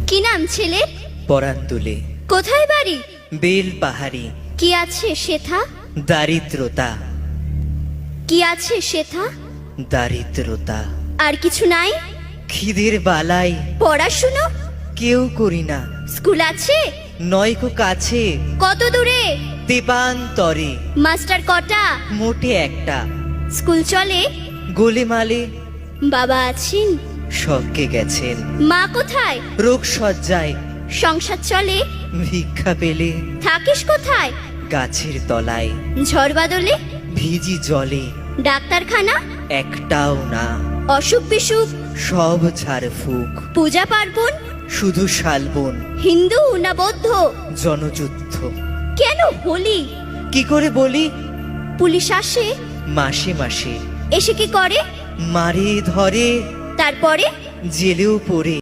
কি নাম ছেলে? পরান তুলে কোথায় বাড়ি? বেল পাহাড়ি। কি আছে সেথা? দারিদ্রতা, কি আছে সেথা? দারিদ্রতা। আর কিছু নাই? খিদের বালাই পড়াশুনো? কেউ করি না। স্কুল আছে? নয়কো কাছে কত দূরে? দেবান্তরে। মাস্টার কটা? মোটে একটা। স্কুল চলে? গোলেমালে বাবা আছেন? স্বর্গে গেছেন। মা কোথায়? রোগ সজ্জায় সংসার চলে? ভিক্ষা পেলে থাকিস কোথায়? গাছের তলায়। ঝড় বাদলে? ভিজি জলে ডাক্তারখানা? একটাও না। অসুখ বিসুখ? সব ঝাড়ফুঁক। পূজা পার্বণ? শুধু শালবন। হিন্দু না বৌদ্ধ? জনযুদ্ধ। কেন হোলি? কি করে বলি? পুলিশ আসে? মাসে মাসে এসে কি করে? মারে ধরে, তারপরে? জেলেও পড়ে।